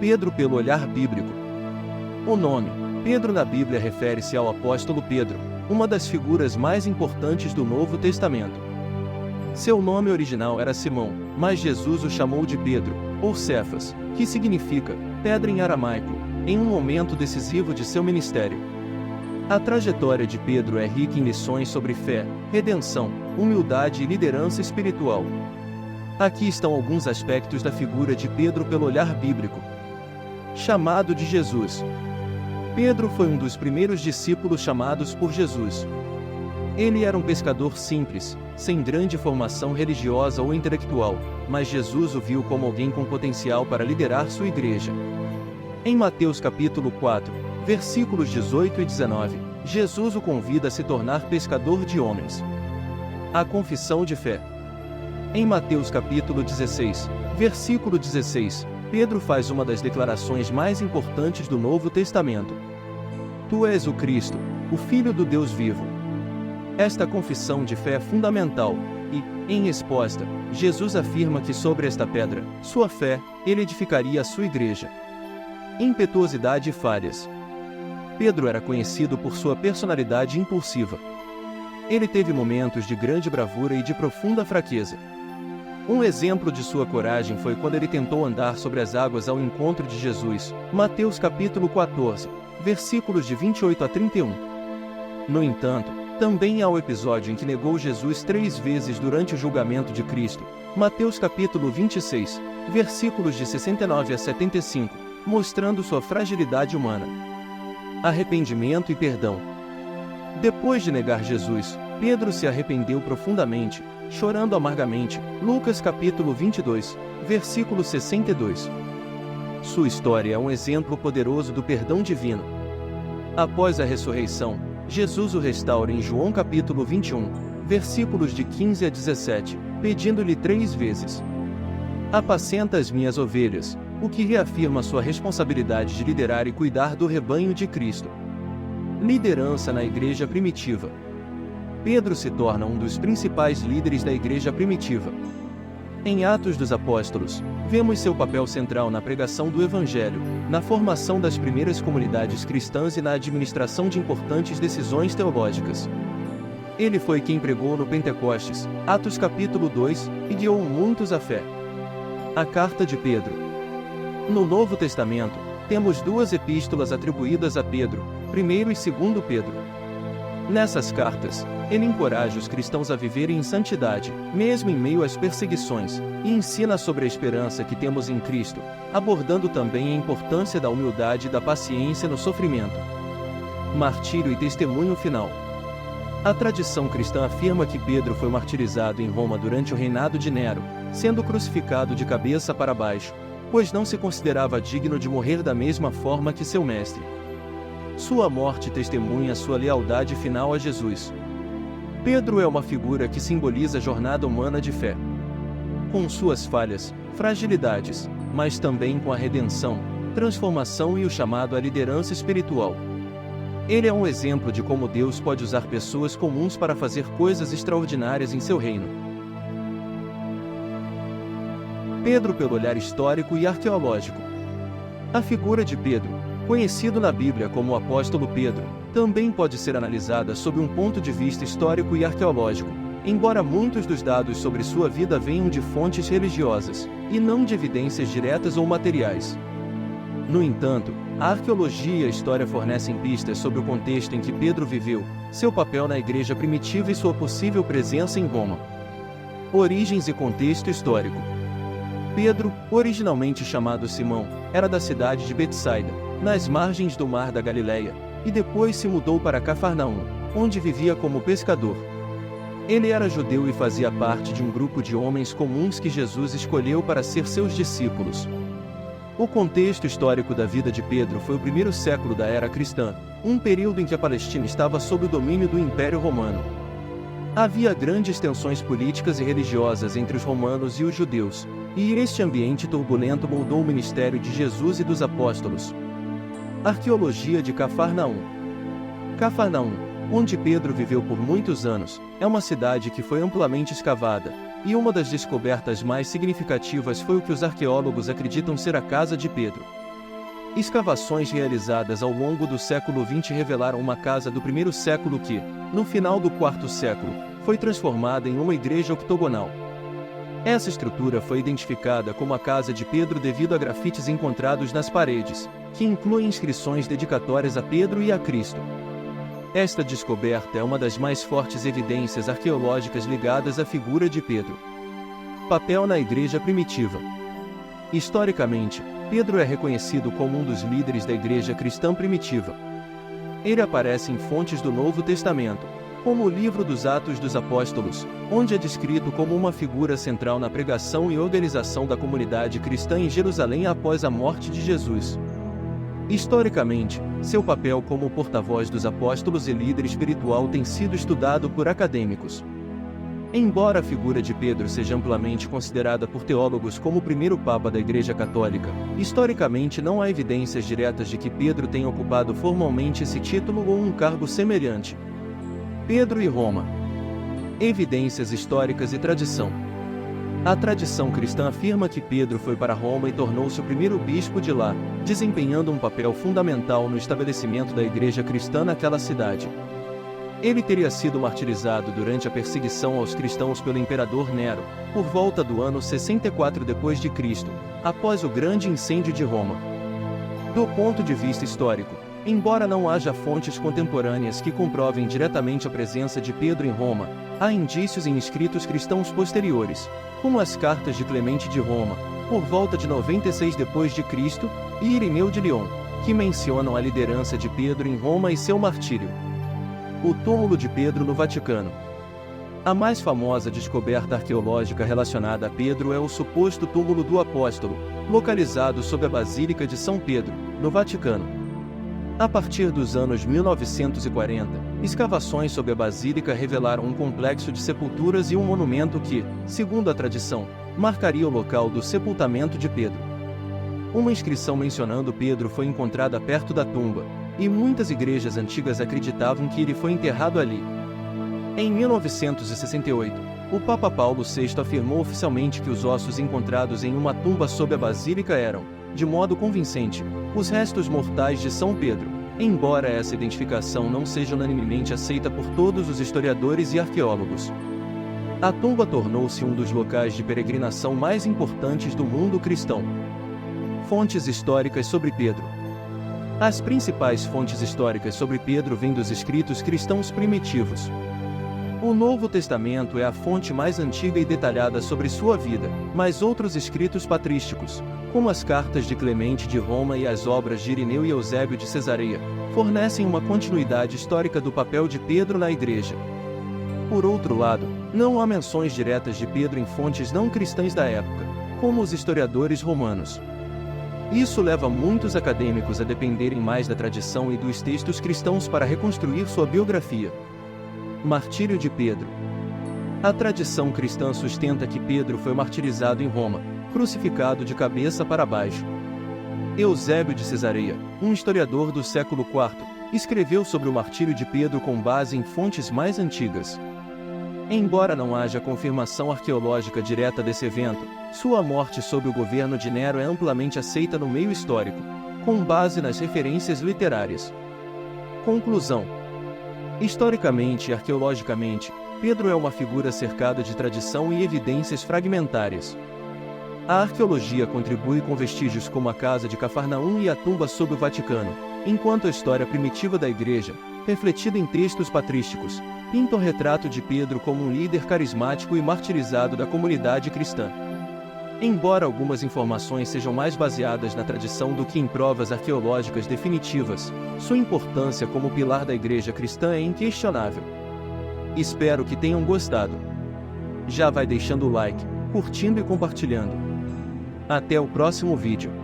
Pedro pelo olhar bíblico. O nome Pedro na Bíblia refere-se ao apóstolo Pedro, uma das figuras mais importantes do Novo Testamento. Seu nome original era Simão, mas Jesus o chamou de Pedro, ou Cefas, que significa pedra em aramaico, em um momento decisivo de seu ministério. A trajetória de Pedro é rica em lições sobre fé, redenção, humildade e liderança espiritual. Aqui estão alguns aspectos da figura de Pedro pelo olhar bíblico. Chamado de Jesus. Pedro foi um dos primeiros discípulos chamados por Jesus. Ele era um pescador simples, sem grande formação religiosa ou intelectual, mas Jesus o viu como alguém com potencial para liderar sua igreja. Em Mateus capítulo 4, versículos 18 e 19, Jesus o convida a se tornar pescador de homens. A confissão de fé. Em Mateus capítulo 16, versículo 16, Pedro faz uma das declarações mais importantes do Novo Testamento. Tu és o Cristo, o Filho do Deus vivo. Esta confissão de fé é fundamental, e, em resposta, Jesus afirma que sobre esta pedra, sua fé, ele edificaria a sua igreja. Impetuosidade e falhas. Pedro era conhecido por sua personalidade impulsiva. Ele teve momentos de grande bravura e de profunda fraqueza. Um exemplo de sua coragem foi quando ele tentou andar sobre as águas ao encontro de Jesus, Mateus capítulo 14, versículos de 28 a 31. No entanto, também há o episódio em que negou Jesus 3 vezes durante o julgamento de Cristo, Mateus capítulo 26, versículos de 69 a 75, mostrando sua fragilidade humana. Arrependimento e perdão. Depois de negar Jesus, Pedro se arrependeu profundamente, chorando amargamente, Lucas capítulo 22, versículo 62. Sua história é um exemplo poderoso do perdão divino. Após a ressurreição, Jesus o restaura em João capítulo 21, versículos de 15 a 17, pedindo-lhe 3 vezes: apacenta as minhas ovelhas, o que reafirma sua responsabilidade de liderar e cuidar do rebanho de Cristo. Liderança na igreja primitiva. Pedro se torna um dos principais líderes da igreja primitiva. Em Atos dos Apóstolos, vemos seu papel central na pregação do Evangelho, na formação das primeiras comunidades cristãs e na administração de importantes decisões teológicas. Ele foi quem pregou no Pentecostes, Atos capítulo 2, e guiou muitos à fé. A Carta de Pedro. No Novo Testamento, temos 2 epístolas atribuídas a Pedro, 1º e 2º Pedro. Nessas cartas, ele encoraja os cristãos a viverem em santidade, mesmo em meio às perseguições, e ensina sobre a esperança que temos em Cristo, abordando também a importância da humildade e da paciência no sofrimento. Martírio e testemunho final. A tradição cristã afirma que Pedro foi martirizado em Roma durante o reinado de Nero, sendo crucificado de cabeça para baixo, pois não se considerava digno de morrer da mesma forma que seu mestre. Sua morte testemunha sua lealdade final a Jesus. Pedro é uma figura que simboliza a jornada humana de fé. Com suas falhas, fragilidades, mas também com a redenção, transformação e o chamado à liderança espiritual. Ele é um exemplo de como Deus pode usar pessoas comuns para fazer coisas extraordinárias em seu reino. Pedro pelo olhar histórico e arqueológico. A figura de Pedro, conhecido na Bíblia como o apóstolo Pedro, também pode ser analisada sob um ponto de vista histórico e arqueológico, embora muitos dos dados sobre sua vida venham de fontes religiosas, e não de evidências diretas ou materiais. No entanto, a arqueologia e a história fornecem pistas sobre o contexto em que Pedro viveu, seu papel na igreja primitiva e sua possível presença em Roma. Origens e contexto histórico. Pedro, originalmente chamado Simão, era da cidade de Betsaida, nas margens do Mar da Galileia, e depois se mudou para Cafarnaum, onde vivia como pescador. Ele era judeu e fazia parte de um grupo de homens comuns que Jesus escolheu para ser seus discípulos. O contexto histórico da vida de Pedro foi o 1º século da era cristã, um período em que a Palestina estava sob o domínio do Império Romano. Havia grandes tensões políticas e religiosas entre os romanos e os judeus, e este ambiente turbulento moldou o ministério de Jesus e dos apóstolos. Arqueologia de Cafarnaum. Cafarnaum, onde Pedro viveu por muitos anos, é uma cidade que foi amplamente escavada, e uma das descobertas mais significativas foi o que os arqueólogos acreditam ser a casa de Pedro. Escavações realizadas ao longo do século XX revelaram uma casa do primeiro século que, no final do quarto século, foi transformada em uma igreja octogonal. Essa estrutura foi identificada como a Casa de Pedro devido a grafites encontrados nas paredes, que incluem inscrições dedicatórias a Pedro e a Cristo. Esta descoberta é uma das mais fortes evidências arqueológicas ligadas à figura de Pedro. Papel na Igreja Primitiva. Historicamente, Pedro é reconhecido como um dos líderes da igreja cristã primitiva. Ele aparece em fontes do Novo Testamento, como o livro dos Atos dos Apóstolos, onde é descrito como uma figura central na pregação e organização da comunidade cristã em Jerusalém após a morte de Jesus. Historicamente, seu papel como porta-voz dos apóstolos e líder espiritual tem sido estudado por acadêmicos. Embora a figura de Pedro seja amplamente considerada por teólogos como o primeiro papa da Igreja Católica, historicamente não há evidências diretas de que Pedro tenha ocupado formalmente esse título ou um cargo semelhante. Pedro e Roma. Evidências históricas e tradição. A tradição cristã afirma que Pedro foi para Roma e tornou-se o primeiro bispo de lá, desempenhando um papel fundamental no estabelecimento da igreja cristã naquela cidade. Ele teria sido martirizado durante a perseguição aos cristãos pelo imperador Nero, por volta do ano 64 d.C., após o grande incêndio de Roma. Do ponto de vista histórico, embora não haja fontes contemporâneas que comprovem diretamente a presença de Pedro em Roma, há indícios em escritos cristãos posteriores, como as cartas de Clemente de Roma, por volta de 96 d.C., e Irineu de Lyon, que mencionam a liderança de Pedro em Roma e seu martírio. O túmulo de Pedro no Vaticano. A mais famosa descoberta arqueológica relacionada a Pedro é o suposto túmulo do apóstolo, localizado sob a Basílica de São Pedro, no Vaticano. A partir dos anos 1940, escavações sobre a basílica revelaram um complexo de sepulturas e um monumento que, segundo a tradição, marcaria o local do sepultamento de Pedro. Uma inscrição mencionando Pedro foi encontrada perto da tumba, e muitas igrejas antigas acreditavam que ele foi enterrado ali. Em 1968, o Papa Paulo VI afirmou oficialmente que os ossos encontrados em uma tumba sob a basílica eram, de modo convincente, os restos mortais de São Pedro, embora essa identificação não seja unanimemente aceita por todos os historiadores e arqueólogos. A tumba tornou-se um dos locais de peregrinação mais importantes do mundo cristão. Fontes históricas sobre Pedro. As principais fontes históricas sobre Pedro vêm dos escritos cristãos primitivos. O Novo Testamento é a fonte mais antiga e detalhada sobre sua vida, mas outros escritos patrísticos, como as cartas de Clemente de Roma e as obras de Irineu e Eusébio de Cesareia, fornecem uma continuidade histórica do papel de Pedro na Igreja. Por outro lado, não há menções diretas de Pedro em fontes não cristãs da época, como os historiadores romanos. Isso leva muitos acadêmicos a dependerem mais da tradição e dos textos cristãos para reconstruir sua biografia. Martírio de Pedro. A tradição cristã sustenta que Pedro foi martirizado em Roma, crucificado de cabeça para baixo. Eusébio de Cesareia, um historiador do século IV, escreveu sobre o martírio de Pedro com base em fontes mais antigas. Embora não haja confirmação arqueológica direta desse evento, sua morte sob o governo de Nero é amplamente aceita no meio histórico, com base nas referências literárias. Conclusão. Historicamente e arqueologicamente, Pedro é uma figura cercada de tradição e evidências fragmentárias. A arqueologia contribui com vestígios como a casa de Cafarnaum e a tumba sob o Vaticano, enquanto a história primitiva da Igreja, refletida em textos patrísticos, pinta o retrato de Pedro como um líder carismático e martirizado da comunidade cristã. Embora algumas informações sejam mais baseadas na tradição do que em provas arqueológicas definitivas, sua importância como pilar da Igreja cristã é inquestionável. Espero que tenham gostado. Já vai deixando o like, curtindo e compartilhando. Até o próximo vídeo.